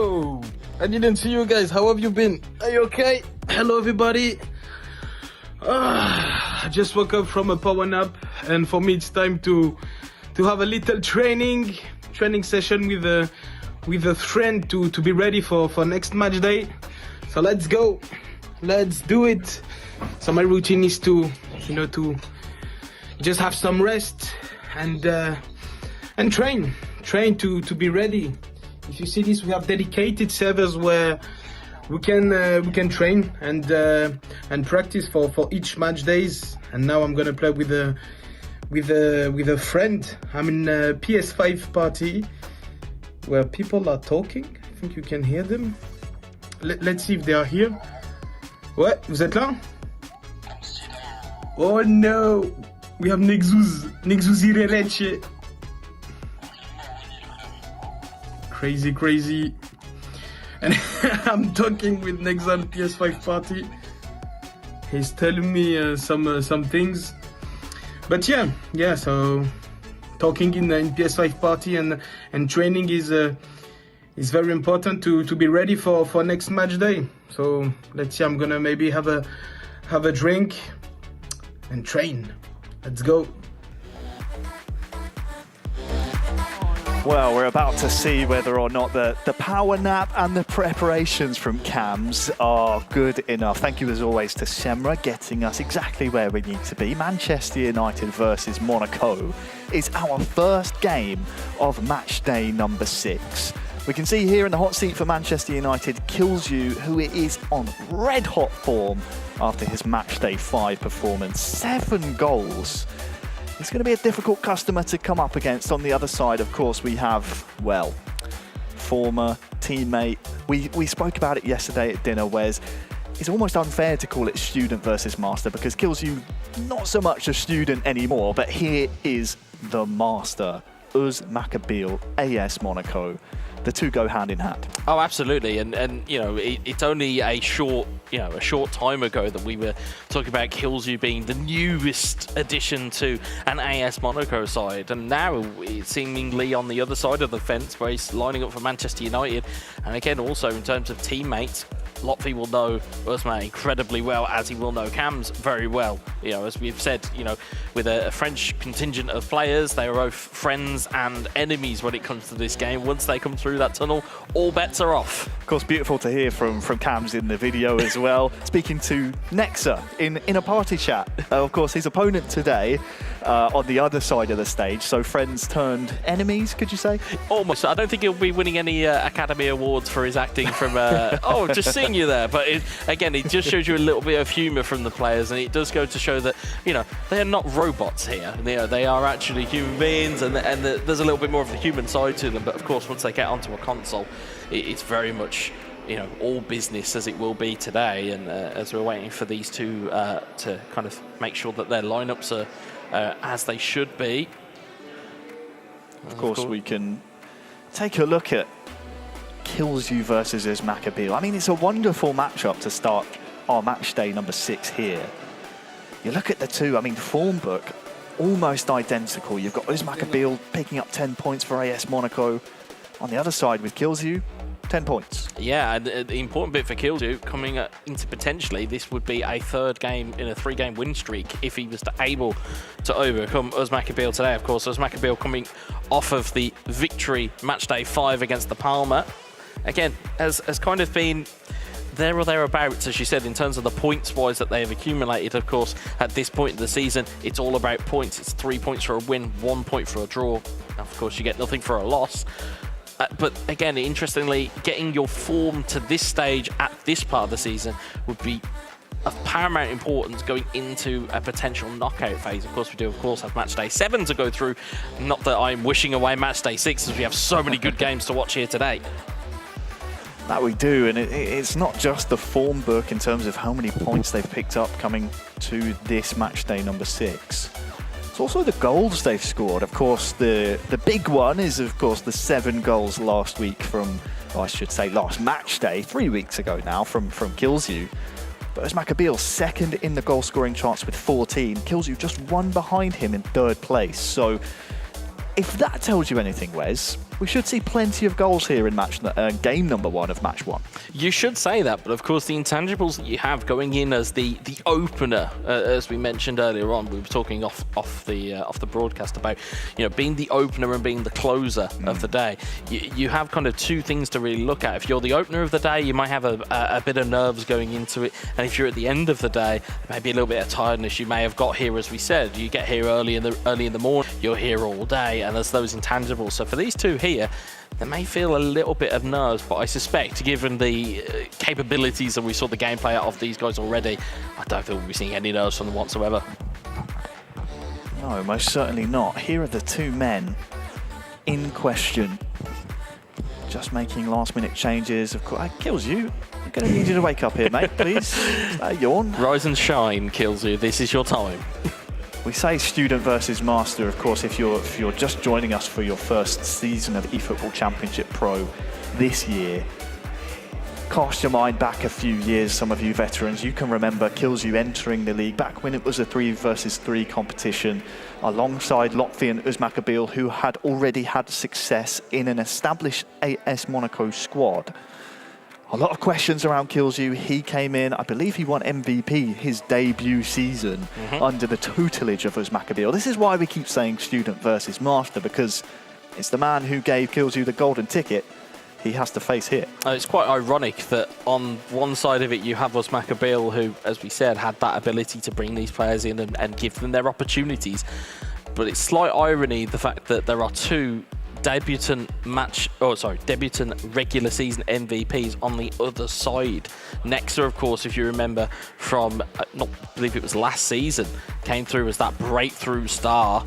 Yo! I didn't see you guys. How have you been? Are you okay? Hello, everybody. I just woke up from a power nap, and for me, it's time to have a little training session with a friend to be ready for next match day. So let's go. Let's do it. So my routine is to just have some rest and train to be ready. If you see this, we have dedicated servers where we can train and practice for each match days. And now I'm gonna play with a friend. I'm in a PS5 party where people are talking. I think you can hear them. Let's see if they are here. Ouais, vous êtes là? Oh no, we have Nexus Irereche. Crazy. And I'm talking with Nexan PS5 party. He's telling me some things. But yeah. So talking in PS5 party and training is very important to be ready for next match day. So let's see. I'm gonna maybe have a drink and train. Let's go. Well, we're about to see whether or not the power nap and the preparations from Cams are good enough. Thank you as always to Semra getting us exactly where we need to be. Manchester United versus Monaco is our first game of match day number 6. We can see here in the hot seat for Manchester United, KILZYOU, who is on red hot form after his match day 5 performance. 7 goals. It's going to be a difficult customer to come up against. On the other side, of course, we have, well, former teammate. We spoke about it yesterday at dinner, Wes. It's almost unfair to call it student versus master because KILZYOU, not so much a student anymore, but here is the master, USMAKABYLE, AS Monaco. The two go hand in hand. Oh, absolutely, and you know, it's only a short time ago that we were talking about KILZYOU being the newest addition to an AS Monaco side, and now it's seemingly on the other side of the fence where he's lining up for Manchester United. And again, also in terms of teammates, Lotfi will know Usman incredibly well, as he will know Cams very well. You know, as we've said, you know, with a French contingent of players, they are both friends and enemies when it comes to this game. Once they come through that tunnel, all bets are off. Of course, beautiful to hear from Cams in the video as well. Speaking to Nexa in a party chat. Of course, his opponent today on the other side of the stage. So friends turned enemies, could you say? Almost. I don't think he'll be winning any Academy Awards for his acting from, just seeing you there. But again, it just shows you a little bit of humour from the players, and it does go to show that, you know, they're not robots here. They are actually human beings, and there's a little bit more of the human side to them. But of course, once they get onto a console, it's very much, you know, all business, as it will be today. And as we're waiting for these two to kind of make sure that their lineups are as they should be. Of course, we can take a look at KILZYOU versus USMAKABYLE. I mean, it's a wonderful matchup to start our match day number 6 here. You look at the two, I mean, form book, almost identical. You've got USMAKABYLE picking up 10 points for AS Monaco. On the other side with KILZYOU, 10 points. Yeah, and the important bit for KILZYOU coming into potentially, this would be a 3rd game in a 3-game win streak if he was able to overcome USMAKABYLE today. Of course, USMAKABYLE coming off of the victory match day 5 against the Palmer. Again, has kind of been there or thereabouts, as you said, in terms of the points-wise that they have accumulated. Of course, at this point in the season, it's all about points. It's 3 points for a win, 1 point for a draw. Of course, you get nothing for a loss. But again, interestingly, getting your form to this stage at this part of the season would be of paramount importance going into a potential knockout phase. Of course, we do, of course, have match day 7 to go through. Not that I'm wishing away match day 6, as we have so many good games to watch here today. That we do, and it's not just the form book in terms of how many points they've picked up coming to this match day number 6. It's also the goals they've scored. Of course, the big one is, of course, the 7 goals last week from, or I should say last match day, 3 weeks ago now, from KILZYOU. But USMAKABYLE second in the goal scoring charts with 14. KILZYOU just 1 behind him in 3rd place. So if that tells you anything, Wes, We should see plenty of goals here in game number 1 of match 1. You should say that, but of course the intangibles that you have going in as the opener, as we mentioned earlier on, we were talking off the broadcast about, you know, being the opener and being the closer of the day. You have kind of two things to really look at. If you're the opener of the day, you might have a bit of nerves going into it, and if you're at the end of the day, maybe a little bit of tiredness. You may have got here, as we said, you get here early in the morning, you're here all day, and there's those intangibles. So for these two here, they may feel a little bit of nerves, but I suspect, given the capabilities that we saw the gameplay out of these guys already, I don't think we'll be seeing any nerves from them whatsoever. No, most certainly not. Here are the two men in question, just making last-minute changes. Of course, KILZYOU, I'm going to need you to wake up here, mate, please. Yawn. Rise and shine, KILZYOU. This is your time. We say student versus master, of course, if you're just joining us for your first season of eFootball Championship Pro this year. Cast your mind back a few years, some of you veterans. You can remember KILZYOU entering the league back when it was a 3 versus 3 competition alongside Latvian USMAKABYLE, who had already had success in an established AS Monaco squad. A lot of questions around KILZYOU. He came in, I believe he won MVP his debut season under the tutelage of USMAKABYLE. This is why we keep saying student versus master, because it's the man who gave KILZYOU the golden ticket he has to face here. It's quite ironic that on one side of it you have USMAKABYLE, who, as we said, had that ability to bring these players in and give them their opportunities. But it's slight irony, the fact that there are two debutant regular season MVPs on the other side. Nexa, of course, if you remember from, I believe it was last season, came through as that breakthrough star.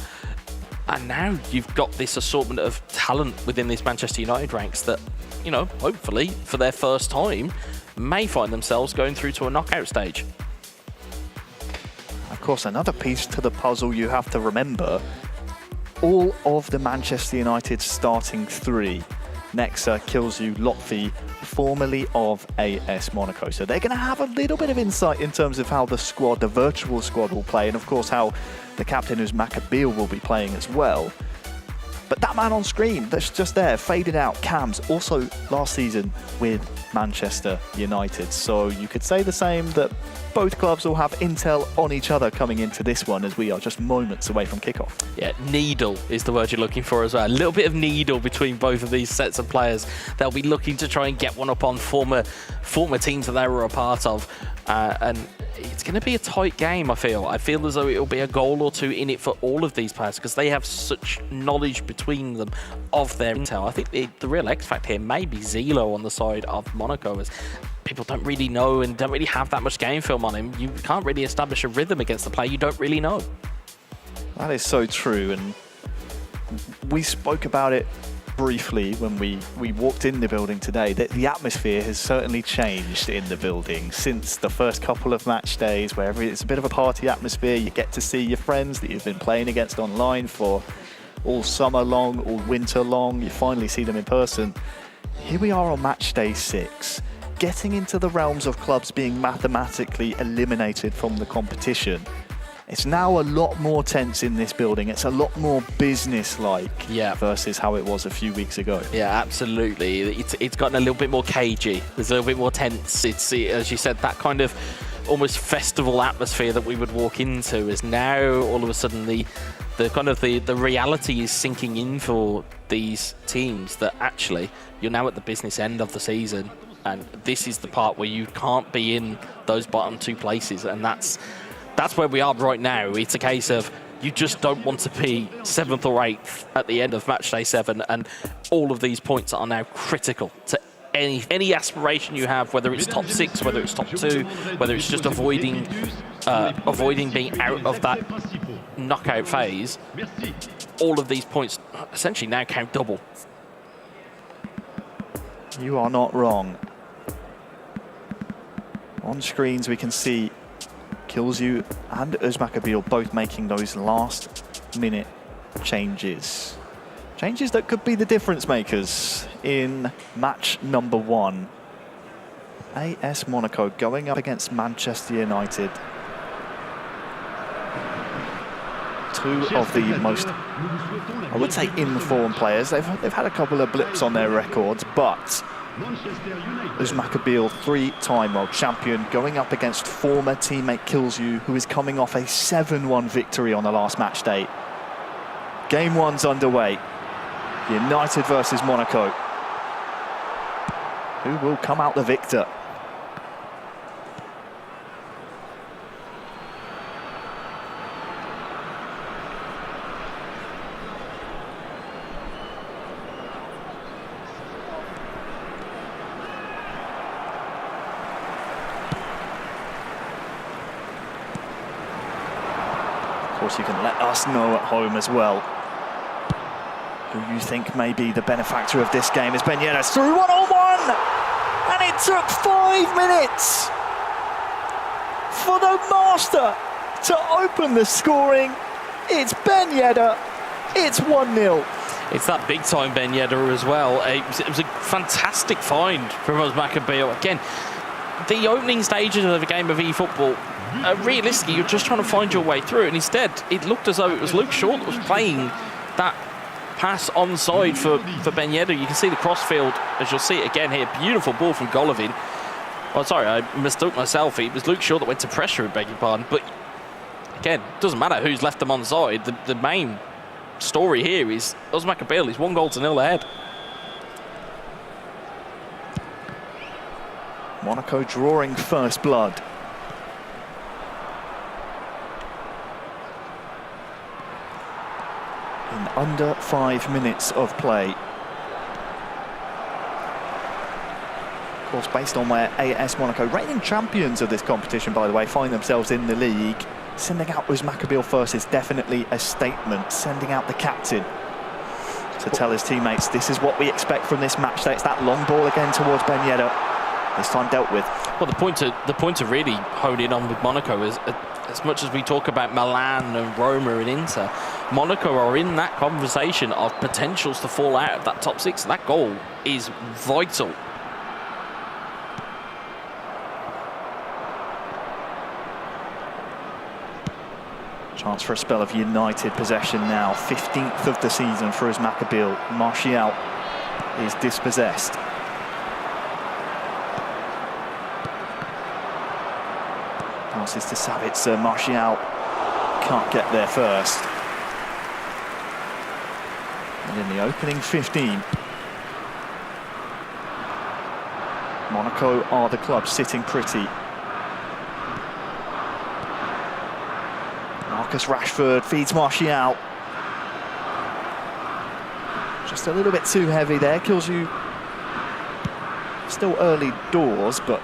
And now you've got this assortment of talent within these Manchester United ranks that, you know, hopefully for their first time, may find themselves going through to a knockout stage. Of course, another piece to the puzzle you have to remember, all of the Manchester United starting 3, Nexa, KILZYOU, Lotfi, formerly of AS Monaco. So they're going to have a little bit of insight in terms of how the squad, the virtual squad, will play, and of course how the captain USMAKABYLE will be playing as well. But that man on screen, that's just there, faded out, Cams, also last season with Manchester United. So you could say the same, that both clubs will have intel on each other coming into this one, as we are just moments away from kickoff. Yeah, needle is the word you're looking for as well. A little bit of needle between both of these sets of players. They'll be looking to try and get one up on former teams that they were a part of. And it's going to be a tight game, I feel. I feel as though it'll be a goal or two in it for all of these players, because they have such knowledge between them of their intel. I think the real X factor here may be Zelo on the side of Monaco, as people don't really know and don't really have that much game film on him. You can't really establish a rhythm against the player you don't really know. That is so true, and we spoke about it briefly when we walked in the building today, that the atmosphere has certainly changed in the building since the first couple of match days, where it's a bit of a party atmosphere. You get to see your friends that you've been playing against online for all summer long, all winter long. You finally see them in person. Here we are on match day 6, getting into the realms of clubs being mathematically eliminated from the competition. It's now a lot more tense in this building. It's a lot more business-like versus how it was a few weeks ago. Yeah, absolutely. It's gotten a little bit more cagey. There's a little bit more tense. It's, as you said, that kind of almost festival atmosphere that we would walk into is now all of a sudden the reality is sinking in for these teams, that actually you're now at the business end of the season, and this is the part where you can't be in those bottom 2 places, and that's where we are right now. It's a case of you just don't want to be 7th or 8th at the end of match day 7, and all of these points are now critical to any aspiration you have, whether it's top 6, whether it's top 2, whether it's just avoiding being out of that knockout phase. All of these points essentially now count double. You are not wrong. On screens we can see KILZYOU and USMAKABYLE both making those last-minute changes. Changes that could be the difference makers in match number 1. AS Monaco going up against Manchester United. two of the most, I would say, in-form players. They've had a couple of blips on their records, but USMAKABYLE, three-time world champion, going up against former teammate KILZYOU, who is coming off a 7-1 victory on the last match day. Game one's underway. United versus Monaco. Who will come out the victor? Of course, you can let us know at home as well who you think may be the benefactor of this game. As Ben Yedder's through 1-on-1, and it took 5 minutes for the master to open the scoring. It's Ben Yedder. It's 1-0. It's that big-time Ben Yedder as well. It was a fantastic find from USMAKABYLE. Again, the opening stages of the game of eFootball, realistically, you're just trying to find your way through, and instead, it looked as though it was Luke Shaw that was playing that pass onside for Ben Yedder. You can see the crossfield, as you'll see it again here. Beautiful ball from Golovin. Oh, sorry, I mistook myself. It was Luke Shaw that went to pressure, beg your pardon. But again, it doesn't matter who's left them onside. The main story here is USMAKABYLE is 1-0 ahead. Monaco drawing first blood. In under 5 minutes of play. Of course, based on where AS Monaco, reigning champions of this competition, by the way, find themselves in the league, sending out USMAKABYLE first is definitely a statement. Sending out the captain to tell his teammates, this is what we expect from this match day. It's that long ball again towards Ben Yedder, this time dealt with. Well, the point to really hone in on with Monaco is, as much as we talk about Milan and Roma and Inter, Monaco are in that conversation of potentials to fall out of that top six. That goal is vital. Chance for a spell of United possession now. 15th of the season for USMAKABYLE. Martial is dispossessed. Passes to Savitzer. Martial can't get there first. And in the opening 15, Monaco are the club sitting pretty. Marcus Rashford feeds Martial. Just a little bit too heavy there. KILZYOU still early doors, but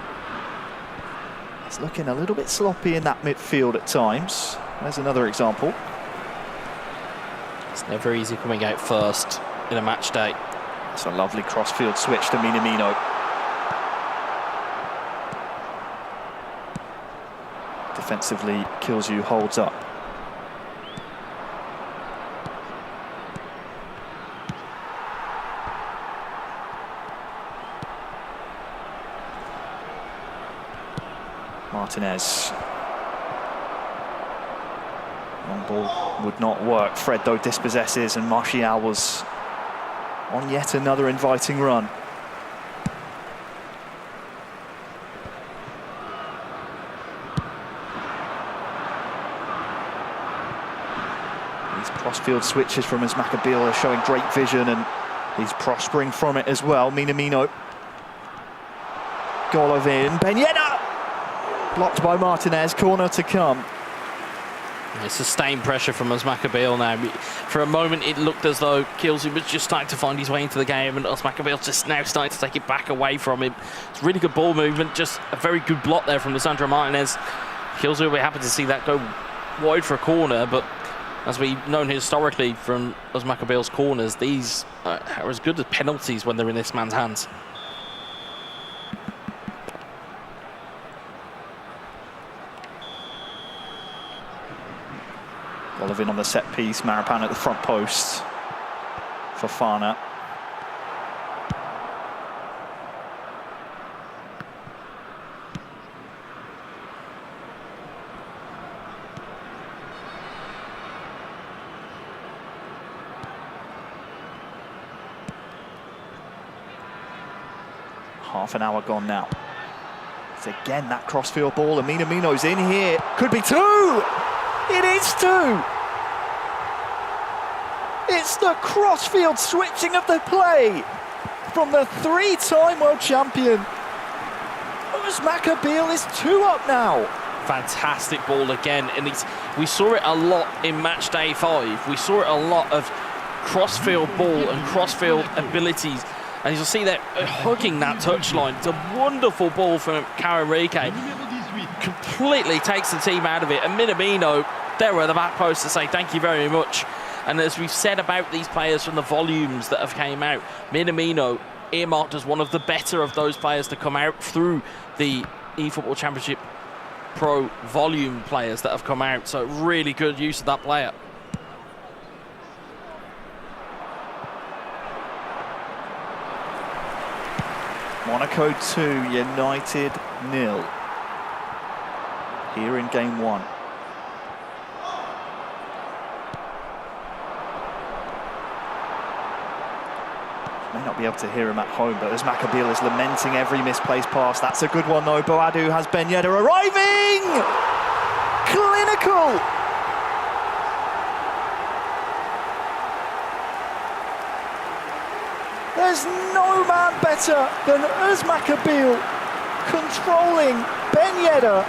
it's looking a little bit sloppy in that midfield at times. There's another example. It's never easy coming out first in a match day. It's a lovely cross-field switch to Minamino. Defensively, KILZYOU holds up. Martinez. Long ball would not work. Fred, though, dispossesses, and Martial was on yet another inviting run. These cross-field switches from USMAKABYLE are showing great vision, and he's prospering from it as well. Minamino. Golovin. Ben Yedder! Blocked by Martinez. Corner to come. It's sustained pressure from USMAKABYLE now. For a moment, it looked as though KILZYOU was just starting to find his way into the game, and USMAKABYLE just now starting to take it back away from him. It's really good ball movement, just a very good block there from Lisandro Martinez. KILZYOU will be happy to see that go wide for a corner, but as we've known historically from USMAKABYLE's corners, these are as good as penalties when they're in this man's hands. Golovin on the set piece, Marapan at the front post for Fana. Half an hour gone now. It's again that crossfield ball, and Minamino's in here. Could be two! It is two! It's the crossfield switching of the play from the three-time world champion. USMAKABYLE is 2 up now. Fantastic ball again, and we saw it a lot in match day 5. We saw it a lot of crossfield ball and crossfield abilities. And you'll see that hugging that touchline. It's a wonderful ball from Colaborem. Completely takes the team out of it. And Minamino, there were the back post to say thank you very much. And as we've said about these players from the volumes that have came out, Minamino earmarked as one of the better of those players to come out through the eFootball Championship Pro volume players that have come out. So really good use of that player. Monaco 2, United 0. Here in game 1. May not be able to hear him at home, but USMAKABYLE is lamenting every misplaced pass. That's a good one though. Boadu has Ben Yedder arriving! Clinical! There's no man better than USMAKABYLE controlling Ben Yedder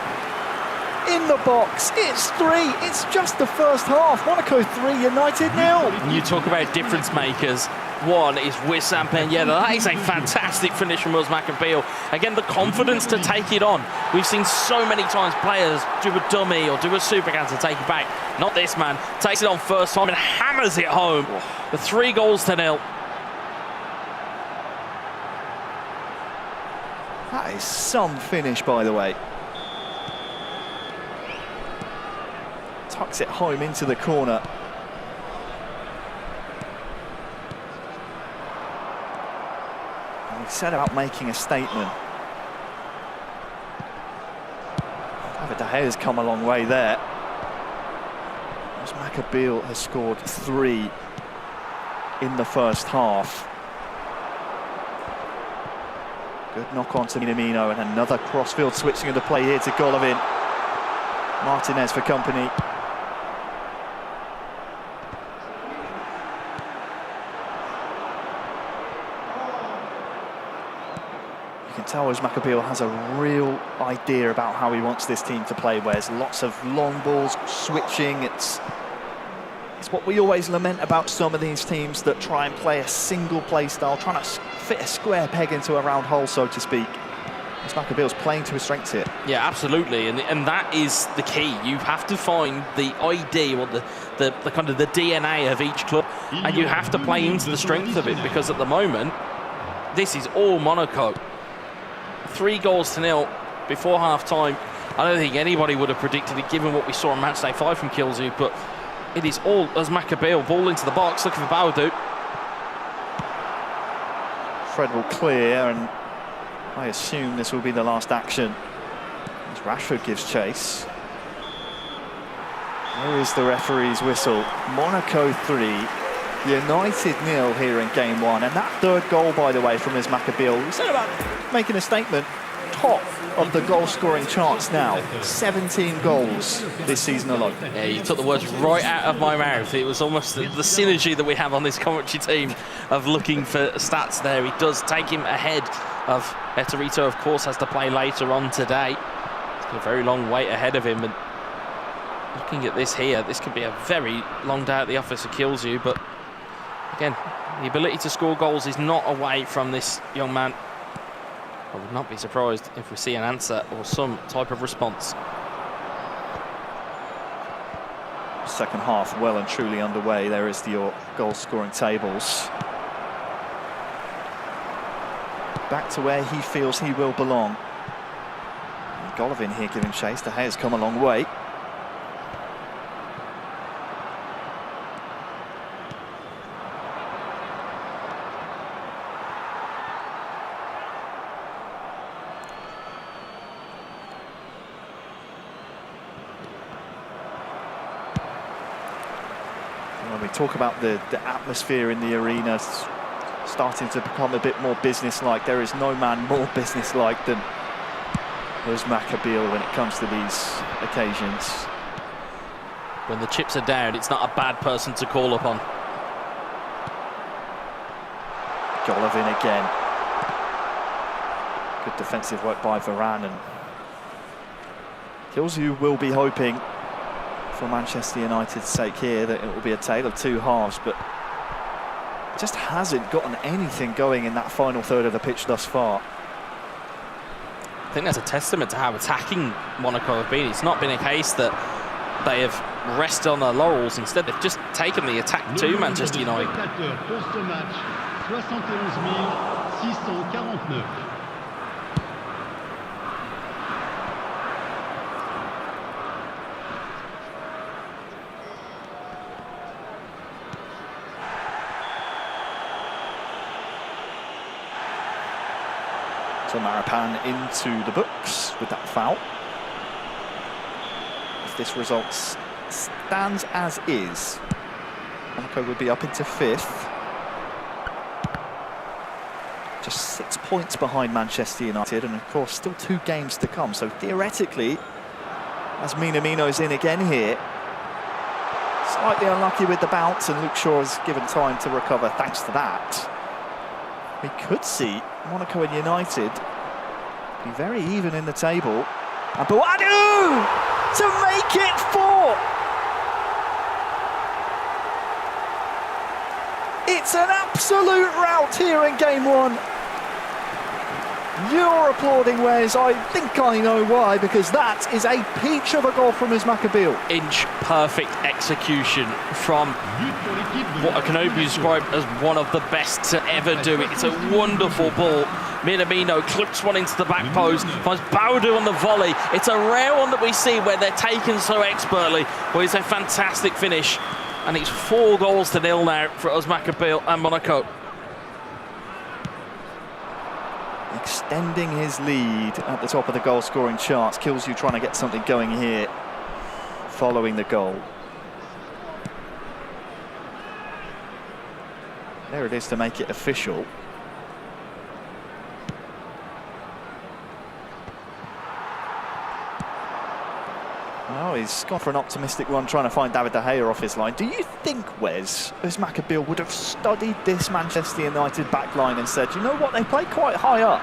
in the box. It's 3. It's just the first half. Monaco 3, United 0. You talk about difference makers. One is Wissam Ben Yedder. That is a fantastic finish from USMAKABYLE. Again, the confidence to take it on. We've seen so many times players do a dummy or do a supercan to take it back. Not this man. Takes it on first time and hammers it home. The 3 goals to 0. That is some finish, by the way. Tucks it home into the corner. And he set about making a statement. David De Gea has come a long way there. USMAKABYLE has scored 3 in the first half. Good knock on to Minamino, and another crossfield switching of the play here to Golovin. Martinez for company. You can tell USMAKABYLE has a real idea about how he wants this team to play, where there's lots of long balls, switching. It's what we always lament about some of these teams that try and play a single play style, trying to fit a square peg into a round hole, so to speak. USMAKABYLE's playing to his strengths here. Yeah, absolutely, and that is the key. You have to find the ID or the kind of the DNA of each club, and you have to play into the strength of it, because at the moment, this is all Monaco. 3 goals to 0 before half-time. I don't think anybody would have predicted it, given what we saw on match day 5 from KILZYOU, but it is all USMAKABYLE. Ball into the box, looking for Boadu. Fred will clear, and I assume this will be the last action as Rashford gives chase. There is the referee's whistle. Monaco 3, United 0 here in game 1. And that 3rd goal, by the way, from USMAKABYLE, we said about making a statement. Top of the goal-scoring charts now. 17 goals this season alone. Yeah, you took the words right out of my mouth. It was almost the synergy that we have on this commentary team of looking for stats there. He does take him ahead of Eterito, of course, has to play later on today. He's got a very long wait ahead of him. And looking at this here, this could be a very long day at the office of KILZYOU. But again, the ability to score goals is not away from this young man. I would not be surprised if we see an answer or some type of response. Second half well and truly underway. There is your goal-scoring tables. Back to where he feels he will belong. And Golovin here giving chase. De Gea's come a long way. When we talk about the atmosphere in the arena, starting to become a bit more businesslike. There is no man more businesslike than USMAKABYLE when it comes to these occasions. When the chips are down, it's not a bad person to call upon. Colaborem again. Good defensive work by Varane, and KILZYOU will be hoping, for Manchester United's sake here, that it will be a tale of two halves, but just hasn't gotten anything going in that final third of the pitch thus far. I think that's a testament to how attacking Monaco have been. It's not been a case that they have rested on their laurels. Instead, they've just taken the attack to Manchester United. So Marapan into the books with that foul. If this result stands as is, Monaco would be up into 5th. Just 6 points behind Manchester United, and of course still 2 games to come. So theoretically, as Minamino's in again here, slightly unlucky with the bounce, and Luke Shaw has given time to recover thanks to that. We could see Monaco and United be very even in the table. And Boadu to make it 4! It's an absolute rout here in game 1. You're applauding, Wes. I think I know why, because that is a peach of a goal from USMAKABYLE. Inch perfect execution from what I can only describe as one of the best to ever do it. It's a wonderful ball. Minamino clips one into the back post, finds Boadu on the volley. It's a rare one that we see where they're taken so expertly. Well, it's a fantastic finish, and it's 4-0 now for USMAKABYLE and Monaco. Extending his lead at the top of the goal-scoring charts. KILZYOU trying to get something going here following the goal. There it is to make it official. Oh, he's gone for an optimistic one, trying to find David De Gea off his line. Do you think, Wes, USMAKABYLE would have studied this Manchester United backline and said, you know what, they play quite high up.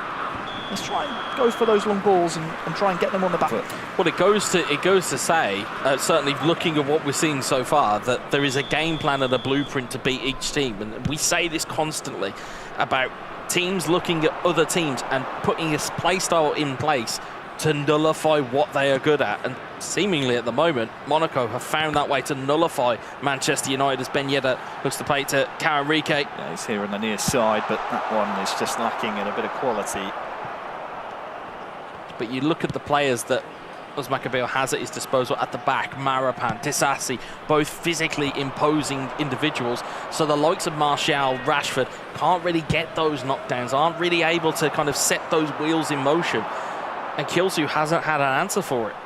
Let's try and go for those long balls and try and get them on the back foot. Well, it goes to say, certainly looking at what we're seeing so far, that there is a game plan and a blueprint to beat each team. And we say this constantly about teams looking at other teams and putting a play style in place to nullify what they are good at. And seemingly at the moment, Monaco have found that way to nullify Manchester United as Ben Yedder looks to play to Enrique. Yeah, he's here on the near side, but that one is just lacking in a bit of quality. But you look at the players that USMAKABYLE has at his disposal at the back, Marapan, Disasi, both physically imposing individuals. So the likes of Martial, Rashford can't really get those knockdowns, aren't really able to kind of set those wheels in motion. And KILZYOU hasn't had an answer for it.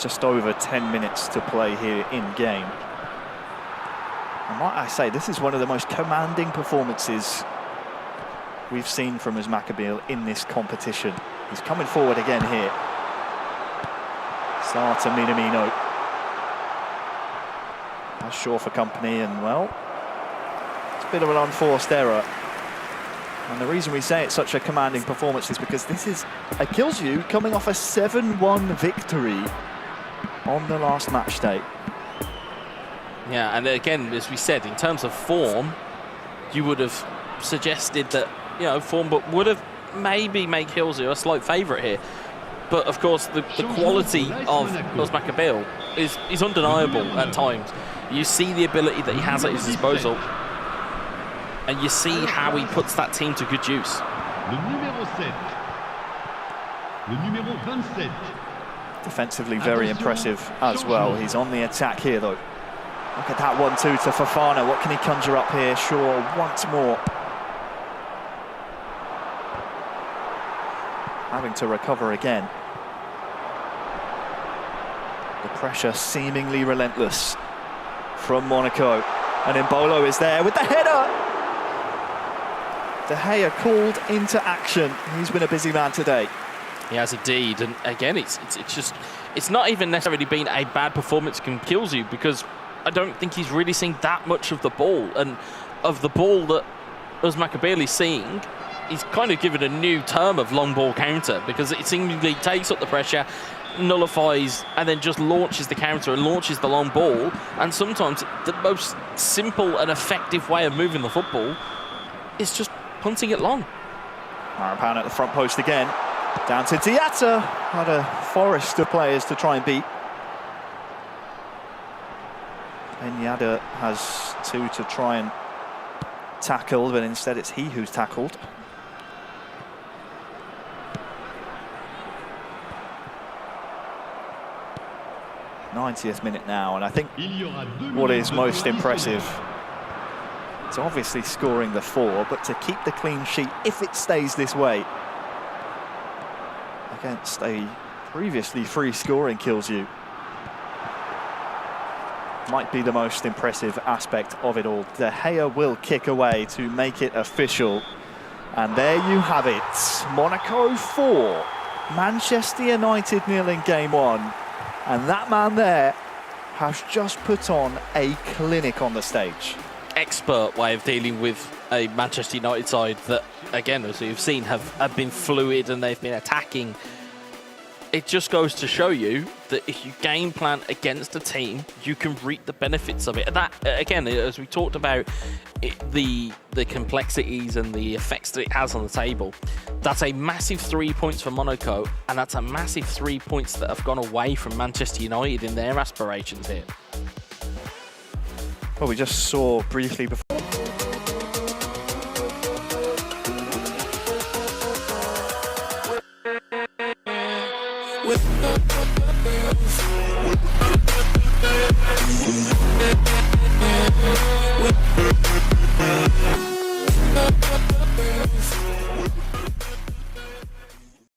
Just over 10 minutes to play here in game. And might I say, this is one of the most commanding performances we've seen from USMAKABYLE in this competition. He's coming forward again here. Starter Minamino. That's Shaw for company, and well, it's a bit of an unforced error. And the reason we say it's such a commanding performance is because this is a KILZYOU coming off a 7-1 victory on the last match day. Yeah, and again, as we said, in terms of form, you would have suggested that, you know, form but would have maybe made KILZYOU a slight favourite here. But of course, the quality of USMAKABYLE is undeniable at times. You see the ability that he has at his disposal, and you see how he puts that team to good use. Defensively very impressive as well. He's on the attack here though. Look at that 1-2 to Fofana. What can he conjure up here? Shaw once more. Having to recover again. The pressure seemingly relentless from Monaco. And Embolo is there with the header. De Gea called into action. He's been a busy man today. He has indeed, and again, it's not even necessarily been a bad performance from KILZYOU, because I don't think he's really seen that much of the ball, and of the ball that USMAKABYLE is seeing, he's kind of given a new term of long ball counter, because it seemingly takes up the pressure, nullifies, and then just launches the counter and launches the long ball. And sometimes the most simple and effective way of moving the football is just punting it long. Marapan at the front post again. Down to Diatta. Had a forest of players to try and beat. Benyada has two to try and tackle, but instead it's he who's tackled. '90th minute now, and I think what is most impressive, it's obviously scoring the 4, but to keep the clean sheet if it stays this way against a previously free scoring KILZYOU might be the most impressive aspect of it all. De Gea will kick away to make it official, and there you have it. Monaco 4, Manchester United 0 in game 1, and that man there has just put on a clinic on the stage. Expert way of dealing with a Manchester United side that, again, as we've seen, have been fluid and they've been attacking. It just goes to show you that if you game plan against a team, you can reap the benefits of it. And that, again, as we talked about the complexities and the effects that it has on the table, that's a massive 3 points for Monaco, and that's a massive 3 points that have gone away from Manchester United in their aspirations here. Well, we just saw briefly before. With